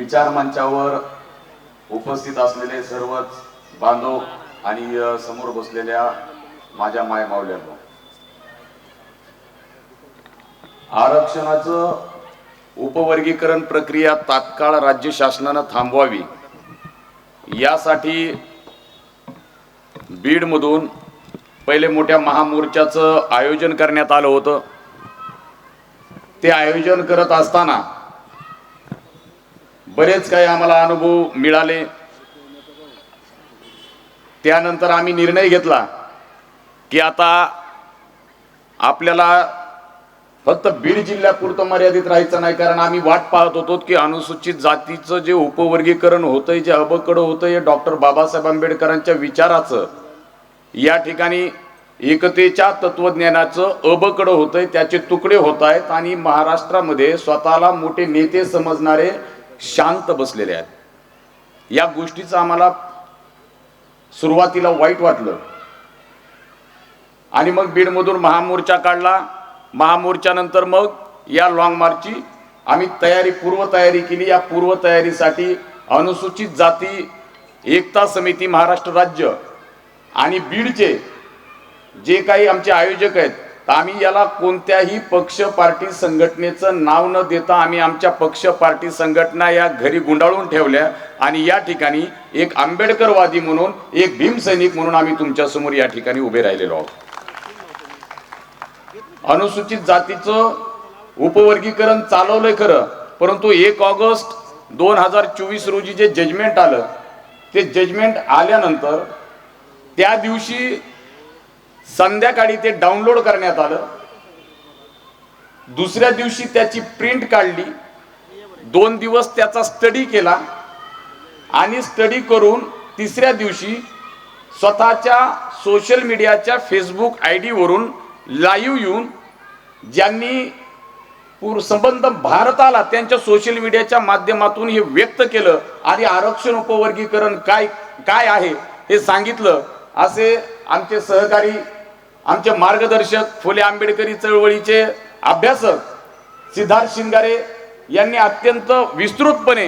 विचार मंचावर उपस्थित असलेले सर्वच बांधव आणि समोर बसलेल्या माझ्या माय माऊल्यांनो, आरक्षणाचं उपवर्गीकरण प्रक्रिया तात्काळ राज्य शासनाने थांबवावी यासाठी बीड मधून पहिले मोठ्या महामोर्चाचं आयोजन करण्यात आलं होतं। ते आयोजन करत असताना बरेच काही आम्हाला अनुभव मिळाले। त्यानंतर आम्ही निर्णय घेतला की आता आपल्याला फक्त बीड जिल्ह्यापुरतं मर्यादित राहायचं नाही, कारण आम्ही वाट पाहत होतो की अनुसूचित जातीचं जे उपवर्गीकरण होतंय, जे अबकडं होतंय, डॉक्टर बाबासाहेब आंबेडकरांच्या विचाराचं या ठिकाणी एकतेच्या तत्वज्ञानाचं अबकडं होतंय, त्याचे तुकडे होत आहेत आणि महाराष्ट्रामध्ये स्वतःला मोठे नेते समजणारे शांत बसलेले आहेत। या गोष्टीचं आम्हाला सुरुवातीला वाईट वाटलं आणि मग बीडमधून महामोर्चा काढला। महामोर्चानंतर मग या लॉंग मार्चची आम्ही पूर्वतयारी केली। या पूर्वतयारीसाठी अनुसूचित जाती एकता समिती महाराष्ट्र राज्य आणि बीडचे जे काही आमचे आयोजक आहेत, तर आम्ही याला कोणत्याही पक्ष पार्टी संघटनेचं नाव न देता आम्ही आमच्या पक्ष पार्टी संघटना या घरी गुंडाळून ठेवल्या आणि या ठिकाणी एक आंबेडकरवादी म्हणून, एक भीमसैनिक म्हणून आम्ही तुमच्या समोर या ठिकाणी उभे राहिलेलो आहोत। अनुसूचित जातीचं उपवर्गीकरण चालवलंय खरं, परंतु 1 ऑगस्ट 2024 रोजी जे जजमेंट आलं, ते जजमेंट आल्यानंतर त्या दिवशी संध्याकाळी ते डाउनलोड करण्यात आलं। दुसऱ्या दिवशी त्याची प्रिंट काढली, 2 दिवस त्याचा स्टडी केला आणि स्टडी करून तिसऱ्या दिवशी स्वतःच्या सोशल मीडियाच्या फेसबुक आयडी वरून लाईव्ह येऊन ज्यांनी संबंध भारताला त्यांच्या सोशल मीडियाच्या माध्यमातून हे व्यक्त केलं आणि आरक्षण उपवर्गीकरण काय आहे हे सांगितलं। असे आमचे सहकारी, आमचे मार्गदर्शक, फुले आंबेडकरी चळवळीचे अभ्यासक सिद्धार्थ शिंगारे यांनी अत्यंत विस्तृतपणे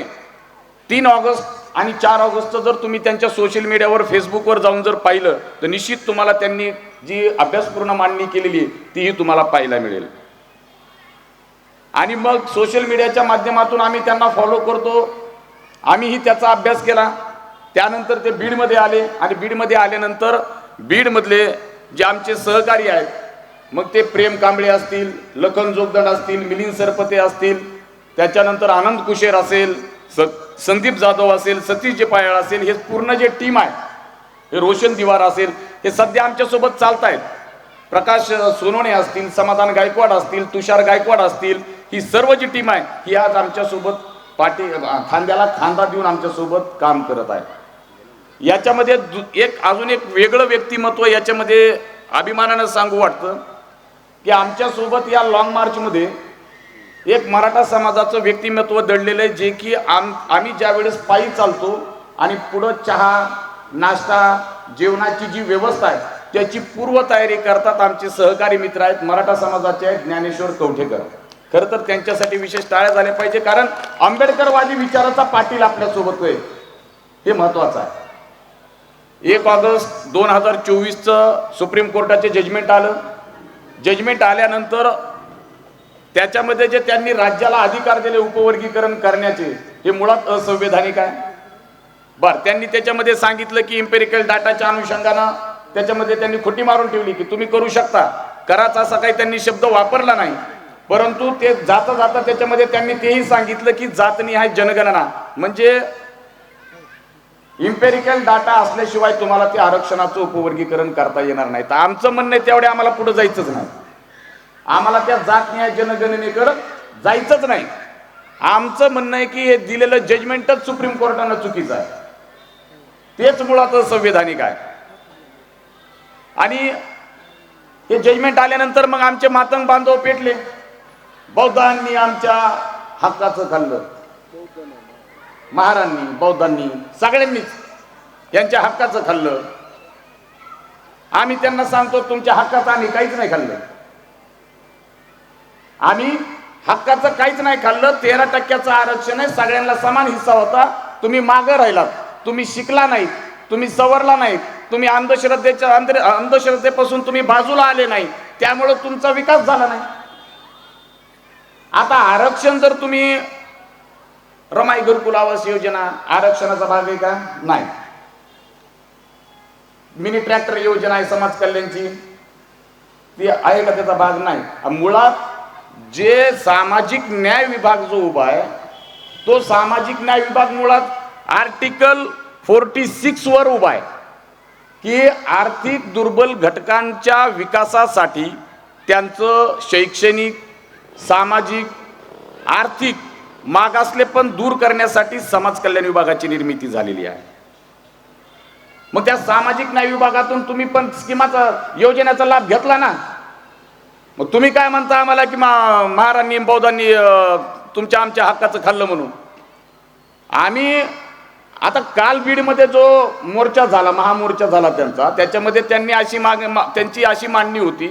3 ऑगस्ट आणि 4 ऑगस्टचं जर तुम्ही त्यांच्या सोशल मीडियावर, फेसबुकवर जाऊन जर पाहिलं तर निश्चित तुम्हाला त्यांनी जी अभ्यासपूर्ण मांडणी केलेली तीही तुम्हाला पाहायला मिळेल। आणि मग सोशल मीडियाच्या माध्यमातून आम्ही त्यांना फॉलो करतो, आम्हीही त्याचा अभ्यास केला। त्यानंतर ते बीडमध्ये आले आणि बीडमध्ये आल्यानंतर बीडमधले जे आमचे सहकारी आहेत, मग ते प्रेम कांबळे असतील, लखन जोगदंड असतील, मिलिंद सरपते असतील, त्याच्यानंतर आनंद कुशेर असेल, संदीप जाधव असेल, सतीश पायाळ असेल, हे पूर्ण जे टीम आहे, हे रोशन दिवार असेल, हे सध्या आमच्यासोबत चालत आहेत। प्रकाश सोनवणे असतील, समाधान गायकवाड असतील, तुषार गायकवाड असतील, ही सर्व जी टीम आहे ही आज आमच्यासोबत खांद्याला खांदा देऊन आमच्यासोबत काम करत आहे। याच्यामध्ये अजून एक वेगळं व्यक्तिमत्व याच्यामध्ये अभिमानानं सांगू वाटतं की आमच्यासोबत या लॉंग मार्चमध्ये एक मराठा समाजाचं व्यक्तिमत्व दडलेलं आहे, जे की आम्ही ज्यावेळेस पायी चालतो आणि पुढं चहा, नाश्ता, जेवणाची जी व्यवस्था आहे त्याची पूर्वतयारी करतात आमचे सहकारी मित्र आहेत, मराठा समाजाचे आहेत, ज्ञानेश्वर कवठेकर। खरं तर त्यांच्यासाठी विशेष टाळ्या झाल्या पाहिजे, कारण आंबेडकरवादी विचाराचा पाटील आपल्यासोबत आहे, हे महत्वाचं आहे। 1 ऑगस्ट 2024चं सुप्रीम कोर्टाचे जजमेंट आलं। जजमेंट आल्यानंतर त्याच्यामध्ये जे त्यांनी राज्याला अधिकार दिले उपवर्गीकरण करण्याचे, हे मुळात असंवैधानिक आहे। बरं, त्यांनी त्याच्यामध्ये सांगितलं की इम्पेरिकल डाटाच्या अनुषंगानं त्याच्यामध्ये त्यांनी खोटी मारून ठेवली की तुम्ही करू शकता, कराच असा काही त्यांनी शब्द वापरला नाही, परंतु ते जाता जाता त्याच्यामध्ये त्यांनी तेही सांगितलं की जातनिहाय जनगणना, म्हणजे इम्पेरिकल डाटा असल्याशिवाय तुम्हाला ते आरक्षणाचं उपवर्गीकरण करता येणार नाही। तर आमचं म्हणणं आहे तेवढे आम्हाला पुढे जायचंच नाही, आम्हाला त्या जातनिहाय जनगणनेकडे जायचंच नाही। आमचं म्हणणं आहे की हे दिलेलं जजमेंटच सुप्रीम कोर्टानं चुकीचं आहे, तेच मुळात संवैधानिक आहे। आणि हे जजमेंट आल्यानंतर मग आमचे मातंग बांधव पेटले, बौद्धांनी आमच्या हक्काचं खाल्लं, महारांनी, बौद्धांनी, सगळ्यांनीच यांच्या हक्काचं खाल्लं। आम्ही त्यांना सांगतो तुमच्या हक्काचं आम्ही काहीच नाही खाल्लं, आम्ही हक्काचं काहीच नाही खाल्लं. 13% आरक्षण आहे, सगळ्यांना समान हिस्सा होता. तुम्ही मागं राहिलात, तुम्ही शिकला नाही, तुम्ही सवरला नाही, तुम्ही अंधश्रद्धेपासून तुम्ही बाजूला आले नाही, त्यामुळे तुमचा विकास झाला नाही. आता आरक्षण जर तुम्ही रमाई घरकुल आवास योजना आरक्षणाचा भाग आहे का? नाही. मिनी ट्रॅक्टर योजना आहे समाज कल्याणची, ती आहे का? त्याचा भाग नाही. मुळात जे सामाजिक न्याय विभाग जो उभा आहे, तो सामाजिक न्याय विभाग मुळात आर्टिकल 46 वर उभा आहे की आर्थिक दुर्बल घटकांच्या विकासासाठी त्यांचं शैक्षणिक, सामाजिक, आर्थिक मागासलेपण दूर करण्यासाठी समाज कल्याण विभागाची निर्मिती झालेली आहे. मग त्या सामाजिक न्याय विभागातून तुम्ही पण स्कीमाचा योजनेचा लाभ घेतला ना. मग तुम्ही काय म्हणता आम्हाला की महारांनी बौद्धांनी तुमच्या आमच्या हक्काचं खाल्लं म्हणून? आम्ही आता काल बीडमध्ये जो मोर्चा झाला, महामोर्चा झाला त्यांचा, त्याच्यामध्ये त्यांनी त्यांची अशी मांडणी होती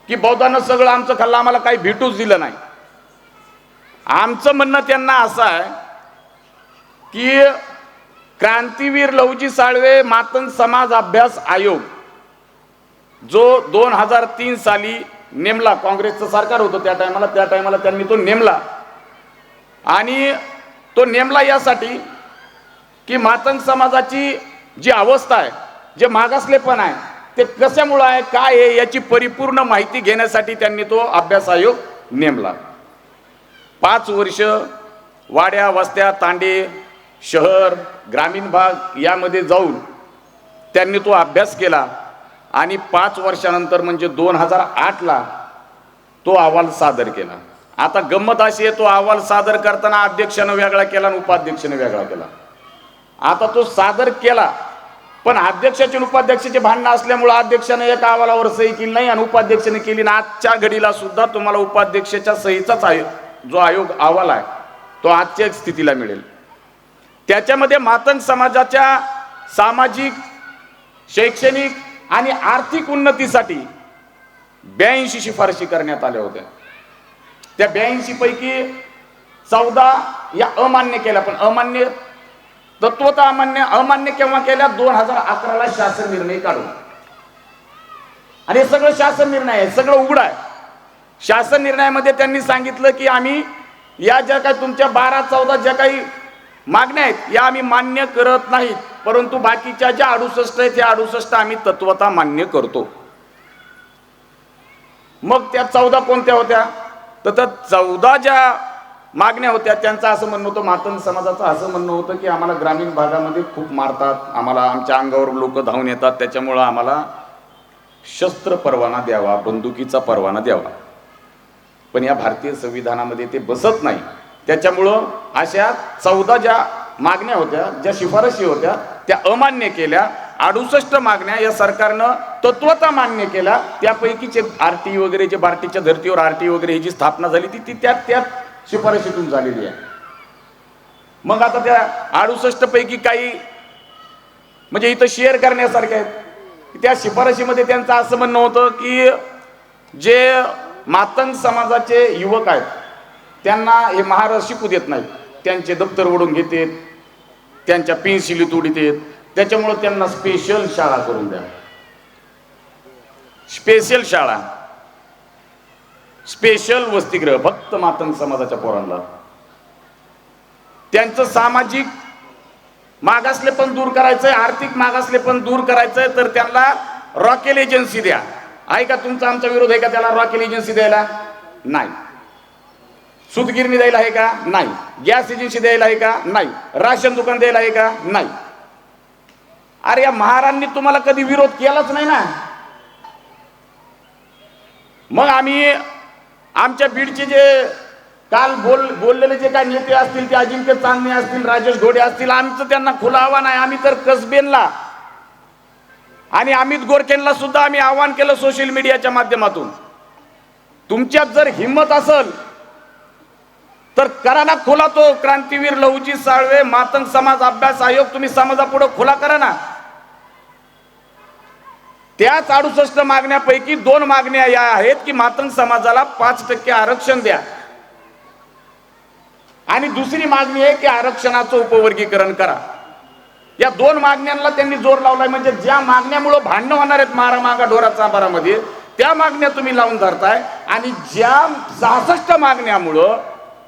की बौद्धांना सगळं आमचं खाल्लं, आम्हाला काही भेटूच दिलं नाही. आमचं म्हणणं त्यांना असं आहे की क्रांतीवीर लहुजी साळवे मातंग समाज अभ्यास आयोग जो 2003 साली नेमला, काँग्रेसचं सरकार होतं त्या टायमाला त्यांनी तो नेमला. आणि तो नेमला यासाठी की मातंग समाजाची जी अवस्था आहे, जे मागासलेपण आहे, ते कशामुळे आहे, काय आहे, याची परिपूर्ण माहिती घेण्यासाठी त्यांनी तो अभ्यास आयोग नेमला. 5 वर्ष वाड्या, वस्त्या, तांडे, शहर, ग्रामीण भाग यामध्ये जाऊन त्यांनी तो अभ्यास केला. आणि 5 वर्षानंतर म्हणजे 2008ला तो अहवाल सादर केला. आता गंमत अशी आहे, तो अहवाल सादर करताना अध्यक्षानं वेगळा केला आणि उपाध्यक्षानं वेगळा केला. आता तो सादर केला, पण अध्यक्षाचे आणि उपाध्यक्षाचे भांडणं असल्यामुळे अध्यक्षाने एका अहवालावर सही केली नाही आणि उपाध्यक्षाने केली ना. आजच्या घडीला सुद्धा तुम्हाला उपाध्यक्षाच्या सहीचाच जो अहवाल आहे तो आजच्या स्थितीला मिळेल. त्याच्यामध्ये मातंग समाजाच्या सामाजिक, शैक्षणिक आणि आर्थिक उन्नतीसाठी 82 शिफारशी करण्यात आल्या होत्या. त्या 82 पैकी 14 या अमान्य केल्या. पण अमान्य तत्वतः अमान्य केव्हा केल्या? 2011ला शासन निर्णय काढून. आणि हे सगळं शासन निर्णय आहे, सगळं उघड आहे. शासन निर्णयामध्ये त्यांनी सांगितलं की आम्ही या ज्या काही तुमच्या 12-14 ज्या काही मागण्या आहेत या आम्ही मान्य करत नाहीत, परंतु बाकीच्या ज्या 68 आहेत त्या 68 आम्ही तत्वतः मान्य करतो. मग त्या 14 कोणत्या होत्या? तर 14 ज्या मागण्या होत्या त्यांचं असं म्हणणं होतं, मातंग समाजाचं असं म्हणणं होतं की आम्हाला ग्रामीण भागामध्ये खूप मारतात, आम्हाला आमच्या अंगावर लोक धावून येतात, त्याच्यामुळं आम्हाला शस्त्र परवाना द्यावा, बंदुकीचा परवाना द्यावा. पण या भारतीय संविधानामध्ये ते बसत नाही. त्याच्यामुळं अशा 14 ज्या मागण्या होत्या, ज्या शिफारशी होत्या त्या अमान्य केल्या. 68 मागण्या या सरकारनं तत्वतः मान्य केल्या. त्यापैकीचे आरटी वगैरे, जे बार्टीच्या धर्तीवर आरटी वगैरे ही जी स्थापना झाली ती त्या शिफारशीतून झालेली आहे. मग आता त्या 68 पैकी काही म्हणजे इथं शेअर करण्यासारखे आहेत. त्या शिफारशीमध्ये त्यांचं असं म्हणणं होतं की जे मातंग समाजाचे युवक आहेत त्यांना हे महाराज शिकू देत नाहीत, त्यांचे दप्तर ओढून घेतात, त्यांच्या पेन्सिली तोडीत, त्याच्यामुळं त्यांना स्पेशल शाळा करून द्या. स्पेशल शाळा, स्पेशल वसतिगृह फक्त मातंग समाजाच्या पोरांना. त्यांचं सामाजिक मागासलेपण दूर करायचंय, आर्थिक मागासलेपण दूर करायचंय, तर त्यांना रॉकेल एजन्सी द्या. आहे का तुमचा आमचा विरोध आहे का त्याला रॉकेल एजन्सी द्यायला? नाही. सूतगिरणी द्यायला आहे का? नाही. गॅस एजन्सी द्यायला आहे का? नाही. राशन दुकान द्यायला आहे का? नाही. अरे या महारांनी तुम्हाला कधी विरोध केलाच नाही ना. मग आम्ही आमच्या बीडचे जे काल बोललेले जे काही नेते असतील, ते अजिंक्य चांदणे असतील, राजेश घोडे असतील, आमचं त्यांना खुलं आव्हान आहे. आम्ही तर कसबेनला आणि अमित गोरखेंना सुद्धा आम्ही आवाहन केलं सोशल मीडियाच्या माध्यमातून, तुमच्यात जर हिम्मत असेल तर करा ना खुला तो क्रांतीवीर लहुजी साळवे मातंग समाज अभ्यास आयोग, तुम्ही समाजापुढे खुला करा ना. त्याच 68 मागण्यापैकी 2 मागण्या या आहेत की मातंग समाजाला 5% आरक्षण द्या. आणि दुसरी मागणी आहे की आरक्षणाचं उपवर्गीकरण करा. या दोन मागण्यांना त्यांनी जोर लावलाय. म्हणजे ज्या मागण्यामुळे भांडणं होणार आहेत मारामागा ढोरा चांबारामध्ये, त्या मागण्या तुम्ही लावून धरताय. आणि ज्या 66 मागण्यामुळं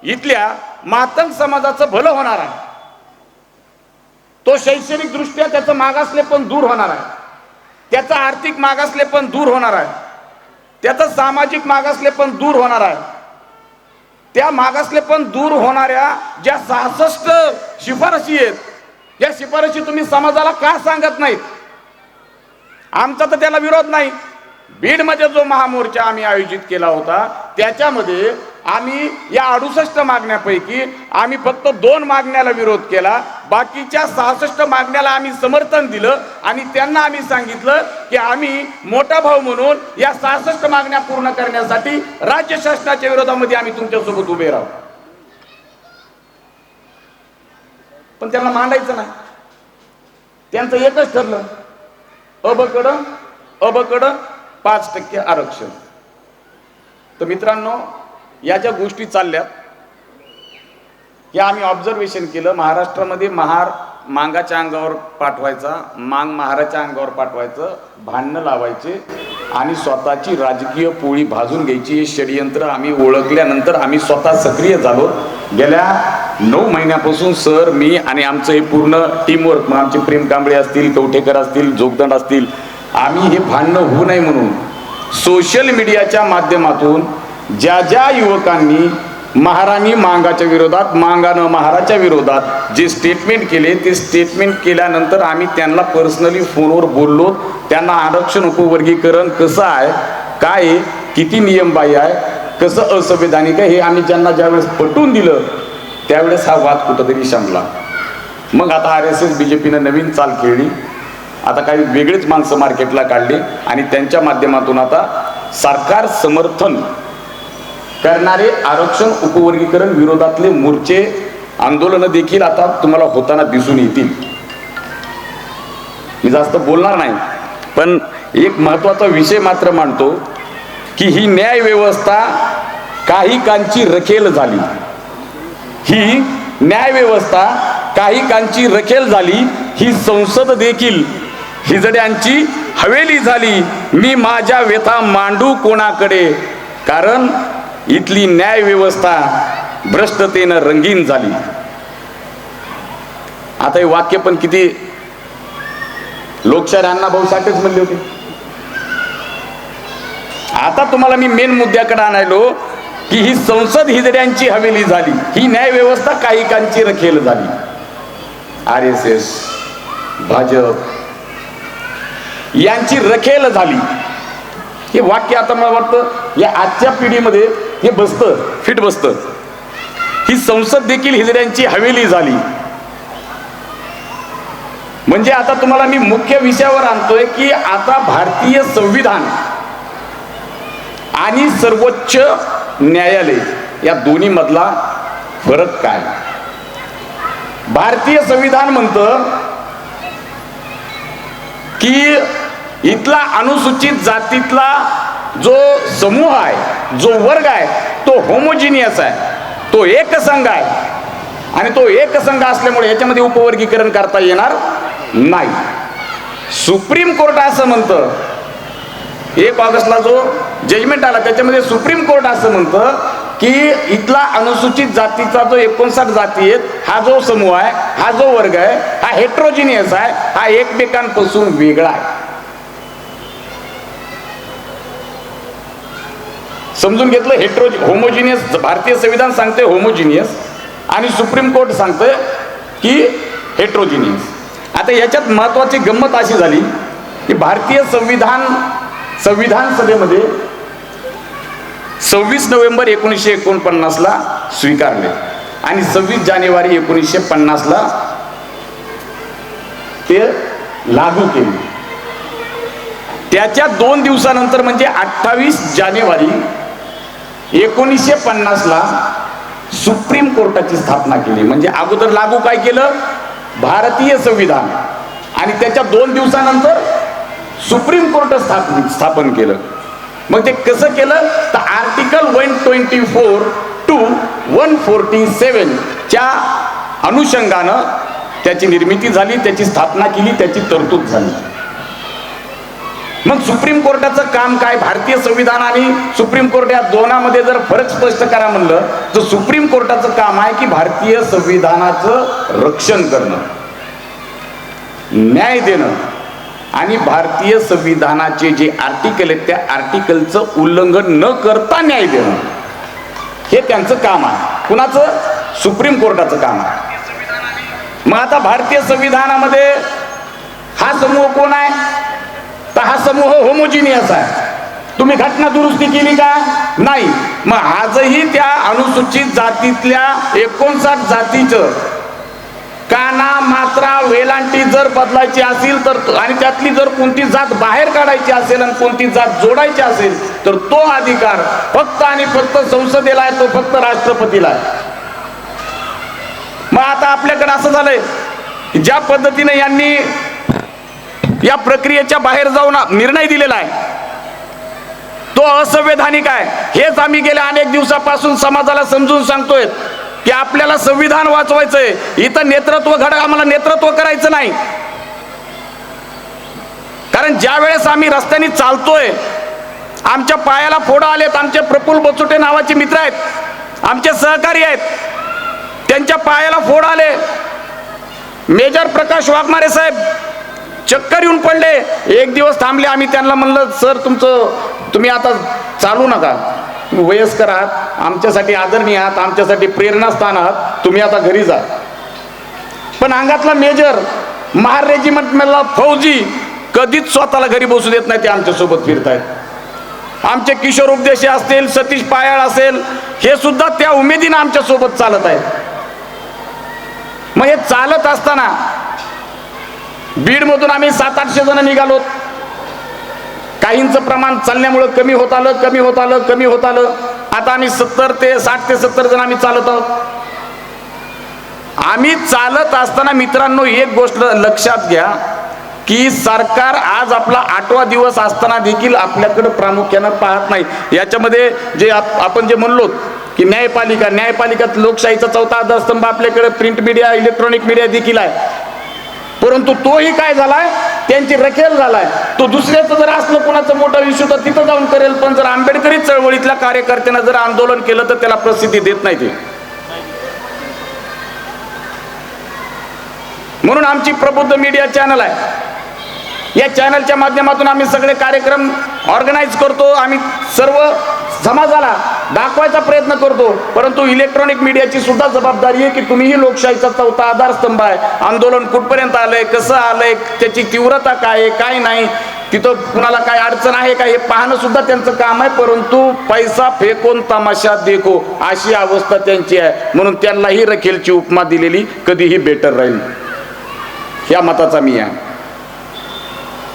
इथल्या मातंग समाजाचं भलं होणार आहे, तो शैक्षणिक दृष्ट्या त्याचं मागासले पण दूर होणार आहे, त्याचा आर्थिक मागासले पण दूर होणार आहे, त्याचं सामाजिक मागासले पण दूर होणार आहे. त्या मागासले पण दूर होणाऱ्या ज्या 66 शिफारशी आहेत, या शिफारशी तुम्ही समाजाला का सांगत नाहीत? आमचा तर त्याला विरोध नाही. बीडमध्ये जो महामोर्चा आम्ही आयोजित केला होता, त्याच्यामध्ये आम्ही या 68 मागण्यापैकी आम्ही फक्त 2 मागण्याला विरोध केला. बाकीच्या 66 मागण्याला आम्ही समर्थन दिलं आणि त्यांना आम्ही सांगितलं की आम्ही मोठा भाऊ म्हणून या 66 मागण्या पूर्ण करण्यासाठी राज्य शासनाच्या विरोधामध्ये आम्ही तुमच्यासोबत उभे राहू. पण त्यांना मांडायचं नाही. त्यांचं एकच ठरलं, अबकडं 5% आरक्षण. तर मित्रांनो, या ज्या गोष्टी चालल्यात या आम्ही ऑब्झर्वेशन केलं. महाराष्ट्रामध्ये महार मांगाच्या अंगावर पाठवायचा, मांग महाराच्या अंगावर पाठवायचं, भांडणं लावायचे आणि स्वतःची राजकीय पोळी भाजून घ्यायची हे षडयंत्र आम्ही ओळखल्यानंतर आम्ही स्वतः सक्रिय झालो. गेल्या 9 महिन्यापासून सर, मी आणि आमचं हे पूर्ण टीमवर्क, मग आमचे प्रेम कांबळे असतील, कवठेकर असतील, जोगदंड असतील, आम्ही हे भांडणं होऊ नये म्हणून सोशल मीडियाच्या माध्यमातून ज्या ज्या युवकांनी महाराणी मांगाच्या विरोधात, मांगानं महाराच्या विरोधात जे स्टेटमेंट केले, ते स्टेटमेंट केल्यानंतर आम्ही त्यांना पर्सनली फोनवर बोललो. त्यांना आरक्षण उपवर्गीकरण कसं आहे, काय आहे, किती नियमबाह्य आहे, कसं असंवैधानिक आहे, हे आम्ही ज्यांना ज्यावेळेस पटवून दिलं त्यावेळेस हा वाद कुठंतरी शमला. मग आता RSS BJPनं नवीन चाल खेळली. आता काही वेगळेच माणसं मार्केटला काढली आणि त्यांच्या माध्यमातून आता सरकार समर्थन करणारे आरक्षण उपवर्गीकरण विरोधातले मोर्चे, आंदोलनं देखील आता तुम्हाला होताना दिसून येतील. मी जास्त बोलणार नाही, पण एक महत्वाचा विषय मात्र मांडतो की ही न्याय व्यवस्था काही कांची रखेल झाली. ही न्याय व्यवस्था काही कांची रखेल झाली. ही संसद देखील हिजड्यांची हवेली झाली. मी माझ्या व्यथा मांडू कोणाकडे, कारण इथली न्याय व्यवस्था भ्रष्टतेनं रंगीन झाली. आता हे वाक्य पण किती लोकशाहीर अण्णाभाऊ साठेच म्हणले होते. आता तुम्हाला मी मेन मुद्द्याकडे आणायलो की ही संसद हिजड्यांची हवेली झाली, ही न्याय व्यवस्था काही कांची रखेल झाली. RSS, भाजप यांची रखेल झाली. हे वाक्य आता मला वाटतं या आजच्या पिढीमध्ये हे बसतं, फिट बसतं. ही संसद देखील हिजड्यांची हवेली झाली. म्हणजे आता तुम्हाला मी मुख्य विषयावर आणतोय की आता भारतीय संविधान आणि सर्वोच्च न्यायालय या दोन्ही मधला फरक काय. भारतीय संविधान म्हणतं की इथला अनुसूचित जातीतला जो समूह आहे, जो वर्ग आहे, तो होमोजिनियस आहे, तो एकसंघ आहे. आणि तो एकसंघ असल्यामुळे याच्यामध्ये उपवर्गीकरण करता येणार नाही. सुप्रीम कोर्ट असं म्हणतं, 1 ऑगस्टला जो जजमेंट आला त्याच्यामध्ये सुप्रीम कोर्ट असं म्हणतं की इथला अनुसूचित जातीचा जो 59 जाती आहेत, हा जो समूह आहे, हा जो वर्ग आहे, हा हेट्रोजिनियस आहे, हा एकमेकांपासून वेगळा आहे. समजून घेतलं. होमोजिनियस भारतीय संविधान सांगते होमोजिनियस आणि सुप्रीम कोर्ट सांगतंय की हेट्रोजिनियस. आता याच्यात महत्वाची गंमत अशी झाली की भारतीय संविधान सभेमध्ये 26 नोव्हेंबर 1949ला स्वीकारले आणि 26 जानेवारी 1950ला ते लागू केले. त्याच्या 2 दिवसानंतर म्हणजे 28 जानेवारी 1950ला सुप्रीम कोर्टाची स्थापना केली. म्हणजे अगोदर लागू काय केलं, भारतीय संविधान, आणि त्याच्या 2 दिवसानंतर सुप्रीम कोर्ट स्थापन केलं. मग ते कसं केलं तर आर्टिकल 124 टू 147 च्या अनुषंगानं त्याची निर्मिती झाली, त्याची स्थापना केली, त्याची तरतूद झाली. मग सुप्रीम कोर्टाचं काम काय? भारतीय संविधान आणि सुप्रीम कोर्ट या दोनामध्ये जर फरक स्पष्ट करा म्हणलं तर सुप्रीम कोर्टाचं काम आहे की भारतीय संविधानाचं रक्षण करणं, न्याय देणं आणि भारतीय संविधानाचे जे आर्टिकल आहेत त्या आर्टिकलचं उल्लंघन न करता न्याय देणं, हे त्यांचं काम आहे. कुणाचं? सुप्रीम कोर्टाचं काम आहे. मग आता भारतीय संविधानामध्ये हा समूह कोण आहे? तर हा समूह होमोजिनियस आहे. तुम्ही घटना दुरुस्ती केली का? नाही. मग आजही त्या अनुसूचित जातीतल्या 59 जातीचं काना, मात्रा, वेलांटी जर बदलायची असेल तर आणि त्यातली जर कोणती जात बाहेर काढायची असेल आणि कोणती जात जोडायची असेल तर तो अधिकार फक्त आणि फक्त संसदेला आहे, तो फक्त राष्ट्रपतीला आहे. मग आता आपल्याकडे असं झालंय की ज्या पद्धतीने यांनी या प्रक्रियेच्या बाहेर जाऊन निर्णय दिलेला आहे तो असंवैधानिक आहे. हेच आम्ही गेल्या अनेक दिवसापासून समाजाला समजून सांगतोय की आपल्याला संविधान वाचवायचंय. इथं नेतृत्व घडा, आम्हाला नेतृत्व करायचं नाही. कारण ज्या वेळेस आम्ही रस्त्याने चालतोय, आमच्या पायाला फोडं आलेत. आमचे प्रफुल्ल बचुटे नावाचे मित्र आहेत, आमचे सहकारी आहेत, त्यांच्या पायाला फोड आले. मेजर प्रकाश वाघमारे साहेब चक्कर येऊन पडले. एक दिवस थांबले. आम्ही त्यांना म्हणलं, सर तुम्ही आता चालू नका, वयस्कर आहात, आमच्यासाठी आदरणीय आहात, आमच्यासाठी प्रेरणास्थान आहात, तुम्ही आता घरी जा. पण अंगातला मेजर, महार रेजिमेंट मधला फौजी कधीच स्वतःला घरी बसू देत नाही. ते आमच्यासोबत फिरतायत. आमचे किशोर उपदेशी असतील, सतीश पायाळ असेल, हे सुद्धा त्या उमेदीनं आमच्या सोबत चालत आहेत. मग हे चालत असताना बीड मधून आम्ही 700-800 जण निघालो. काहींचं प्रमाण चालण्यामुळे कमी होत आलं. आता आम्ही 60 ते 70 जण आम्ही चालत आहोत. आम्ही चालत असताना मित्रांनो एक गोष्ट लक्षात घ्या की सरकार आज आपला 8वा दिवस असताना देखील आपल्याकडे प्रामुख्यानं पाहत नाही. याच्यामध्ये जे आपण जे म्हणलो की न्यायपालिकात लोकशाहीचा 4था आधारस्तंभ आपल्याकडे प्रिंट मीडिया, इलेक्ट्रॉनिक मीडिया देखील आहे. परंतु तोही काय झालाय, त्यांची रखेल झालाय. तो दुसऱ्याचं जर असलं कोणाचं मोठं इश्यू तर तिथं जाऊन करेल, पण जर आंबेडकरी चळवळीतल्या कार्यकर्त्यांना जर आंदोलन केलं तर त्याला प्रसिद्धी देत नाही ते. म्हणून आमची प्रबुद्ध मीडिया चॅनल आहे. या चॅनलच्या माध्यमातून आम्ही सगळे कार्यक्रम ऑर्गनाईज करतो. आम्ही सर्व समाजाला दाखवायचा प्रयत्न करतो. परंतु इलेक्ट्रॉनिक मीडियाची सुद्धा जबाबदारी आहे की तुम्हीही लोकशाहीचा 4था आधारस्तंभ आहे. आंदोलन कुठपर्यंत आलंय, कसं आलंय, त्याची तीव्रता काय आहे, काय नाही, तिथं कुणाला काय अडचण आहे का, हे पाहणं सुद्धा त्यांचं काम आहे. परंतु पैसा फेकून तमाशा देखो अशी अवस्था त्यांची आहे. म्हणून त्यांनाही रखेलची उपमा दिलेली कधीही बेटर राहील, ह्या मताचा मी आहे.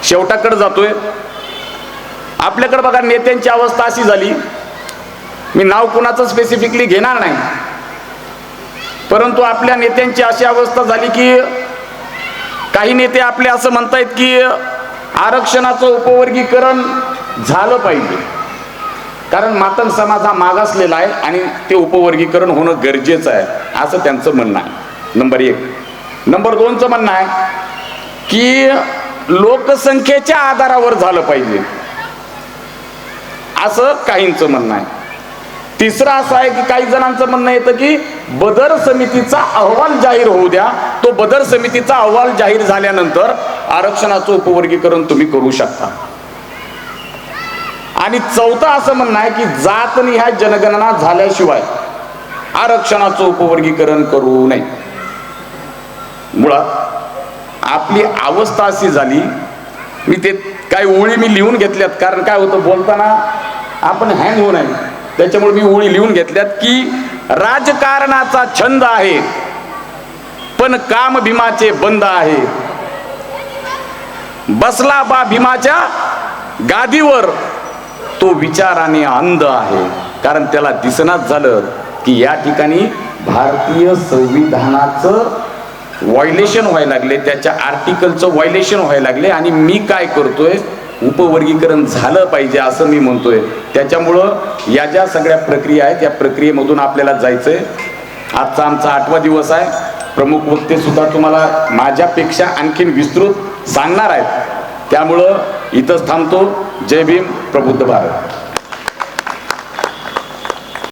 शेवटाकडे जातोय. आपल्याकडे बघा नेत्यांची अवस्था अशी झाली, मी नाव कुणाचं स्पेसिफिकली घेणार नाही, परंतु आपल्या नेत्यांची अशी अवस्था झाली की काही नेते आपले असं म्हणतायत की आरक्षणाचं उपवर्गीकरण झालं पाहिजे, कारण मातंग समाज हा मागासलेला आहे आणि ते उपवर्गीकरण होणं गरजेचं आहे, असं त्यांचं म्हणणं आहे. नंबर 1. नंबर 2चं म्हणणं आहे की लोकसंख्येच्या आधारावर झालं पाहिजे, असं काहींचं म्हणणं आहे. तिसरं असं आहे की काही जणांचं म्हणणं येतं की बदर समितीचा अहवाल जाहीर होऊ द्या, तो बदर समितीचा अहवाल जाहीर झाल्यानंतर आरक्षणाचं उपवर्गीकरण तुम्ही करू शकता. आणि चौथं असं म्हणणं आहे की जातनिहाय जनगणना झाल्याशिवाय आरक्षणाचं उपवर्गीकरण करू नये. मुळात आपली अवस्था अशी झाली, मी ते काही ओळी मी लिहून घेतल्यात, कारण काय होतं बोलताना आपण हँग होऊ नये, त्याच्यामुळे मी ओळी लिहून घेतल्यात की राजकारणाचा छंद आहे पण काम भीमाचे बंद आहे. बसला बा भीमाच्या गादीवर तो विचाराने अंध आहे, कारण त्याला दिसनाच झालं की या ठिकाणी भारतीय संविधानाचं व्हायलेशन व्हायला लागले, त्याच्या आर्टिकलचं व्हायलेशन व्हायला लागले. आणि मी काय करतोय उपवर्गीकरण झालं पाहिजे असं मी म्हणतोय. त्याच्यामुळं या ज्या सगळ्या प्रक्रिया आहेत या प्रक्रियेमधून आपल्याला जायचंय. आजचा आमचा 8वा दिवस आहे. प्रमुख वक्ते सुद्धा तुम्हाला माझ्यापेक्षा आणखीन विस्तृत सांगणार आहेत. त्यामुळं इथंच थांबतो. जय भीम, प्रबुद्ध भारत.